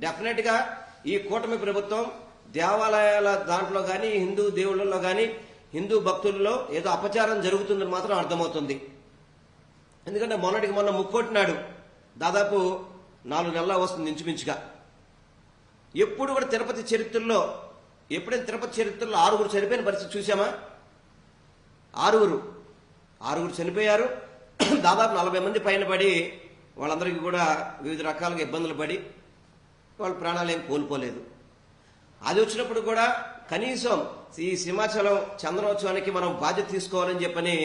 Definite గా ఈ కూటమి ప్రభుత్వం దేవాలయాల దాంట్లో గాని హిందూ దేవుళ్ళలో గాని హిందూ భక్తుల్లో ఏదో అపచారం జరుగుతుందని మాత్రం అర్థమవుతుంది. ఎందుకంటే మొన్నటికి మొన్న ముక్కొట్టినాడు, దాదాపు 4 నెలల వస్తుంది ఇంచుమించుగా. ఎప్పుడు కూడా తిరుపతి చరిత్రలో ఎప్పుడైనా తిరుపతి చరిత్రలో 6 చనిపోయిన పరిస్థితి చూసామా? 6 చనిపోయారు. దాదాపు 40 మంది పైన పడి వాళ్ళందరికీ కూడా వివిధ రకాలుగా ఇబ్బందులు పడి వాళ్ళ ప్రాణాలు ఏం కోల్పోలేదు. అది వచ్చినప్పుడు కూడా కనీసం ఈ సింహాచలం చంద్రోత్సవానికి మనం బాధ్యత తీసుకోవాలని చెప్పని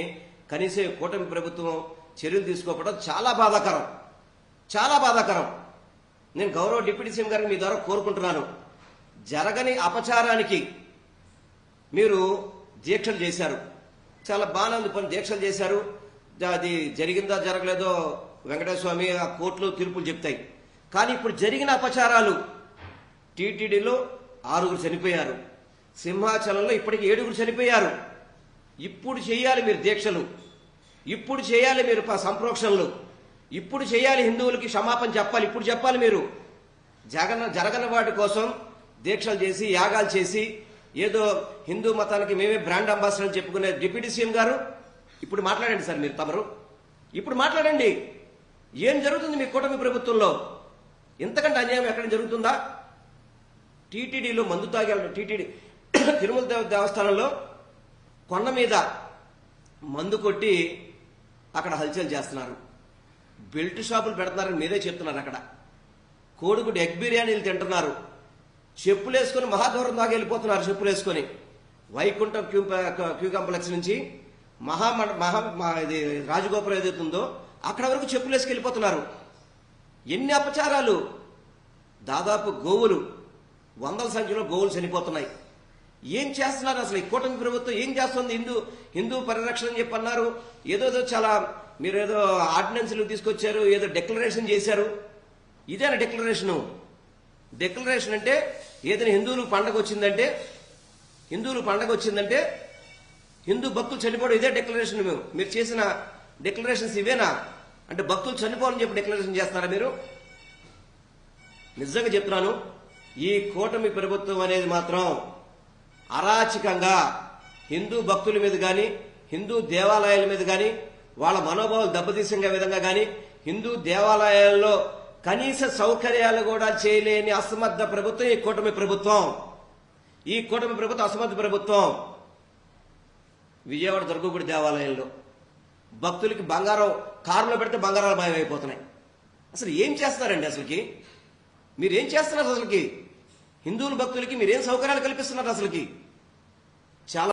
కనీసం కూటమి ప్రభుత్వం చర్యలు తీసుకోకపోవడం చాలా బాధాకరం, చాలా బాధాకరం. నేను గౌరవ డిప్యూటీ సీఎం గారికి మీ ద్వారా కోరుకుంటున్నాను, జరగని అపచారానికి మీరు దీక్షలు చేశారు, చాలా బాగానే ఉంది పని, దీక్షలు చేశారు. అది జరిగిందా జరగలేదో వెంకటేశ్వర స్వామి ఆ కోర్టులో తీర్పులు చెప్తాయి. కానీ ఇప్పుడు జరిగిన అపచారాలు, టీటీడీలో 6 చనిపోయారు, సింహాచలంలో ఇప్పటికి 7 చనిపోయారు. ఇప్పుడు చేయాలి మీరు దీక్షలు, ఇప్పుడు చేయాలి మీరు సంప్రోక్షణలు, ఇప్పుడు చేయాలి, హిందువులకి క్షమాపణ చెప్పాలి, ఇప్పుడు చెప్పాలి మీరు. జరగని వాటి కోసం దీక్షలు చేసి యాగాలు చేసి ఏదో హిందూ మతానికి మేమే బ్రాండ్ అంబాసిడర్ అని చెప్పుకునే డిప్యూటీ సీఎం గారు ఇప్పుడు మాట్లాడండి సార్, మీరు తమరు ఇప్పుడు మాట్లాడండి. ఏం జరుగుతుంది మీ కూటమి ప్రభుత్వంలో? ఇంతకంటే అన్యాయం ఎక్కడ జరుగుతుందా? టీటీడీలో మందు తాగాలి, టీటీడీ తిరుమల దేవస్థానంలో కొండ మీద మందు కొట్టి అక్కడ హల్చల్ చేస్తున్నారు, బెల్ట్ షాపులు పెడుతున్నారని మీరే చెప్తున్నారు. అక్కడ కోడిగుడ్డు ఎగ్ బిర్యానీలు తింటున్నారు, చెప్పులు వేసుకుని మహాగౌరవం దాకా వెళ్ళిపోతున్నారు. చెప్పులు వేసుకొని వైకుంఠం క్యూ కాంప్లెక్స్ నుంచి ఇది రాజగోపురం ఏదైతుందో అక్కడ వరకు చెప్పులు వేసుకెళ్ళిపోతున్నారు. ఎన్ని అపచారాలు! దాదాపు గోవులు, 100ల సంఖ్యలో గోవులు చనిపోతున్నాయి. ఏం చేస్తున్నారు అసలు ఈ కూటమి ప్రభుత్వం? ఏం చేస్తుంది? హిందూ పరిరక్షణ అని చెప్పి అన్నారు, ఏదో చాలా మీరేదో ఆర్డినెన్స్లు తీసుకొచ్చారు, ఏదో డిక్లరేషన్ చేశారు. ఇదేనా డిక్లరేషను? డిక్లరేషన్ అంటే ఏదైనా హిందువులకు పండగ వచ్చిందంటే హిందూ భక్తులు చనిపోవడం, ఇదే డిక్లరేషన్. మీరు చేసిన డిక్లరేషన్స్ ఇవేనా? అంటే భక్తులు చనిపోవాలని చెప్పి డిక్లరేషన్ చేస్తున్నారా మీరు? నిజంగా చెప్తున్నాను, ఈ కూటమి ప్రభుత్వం అనేది మాత్రం అరాచకంగా హిందూ భక్తుల మీద కానీ హిందూ దేవాలయాల మీద కానీ వాళ్ళ మనోభావాలు దెబ్బతీసే విధంగా కానీ హిందూ దేవాలయాల్లో కనీస సౌకర్యాలు కూడా చేయలేని అసమర్థ ప్రభుత్వం ఈ కూటమి ప్రభుత్వం. ఈ కూటమి ప్రభుత్వం అసమర్థ ప్రభుత్వం. విజయవాడ దుర్గగుడి దేవాలయంలో భక్తులకి బంగారం కారులో పెడితే బంగారాలు మాయమైపోతున్నాయి. అసలు ఏం చేస్తున్నారండి? అసలుకి మీరేం చేస్తున్నారు? అసలుకి హిందువుల భక్తులకి మీరేం సౌకర్యాలు కల్పిస్తున్నారు? అసలుకి చాలా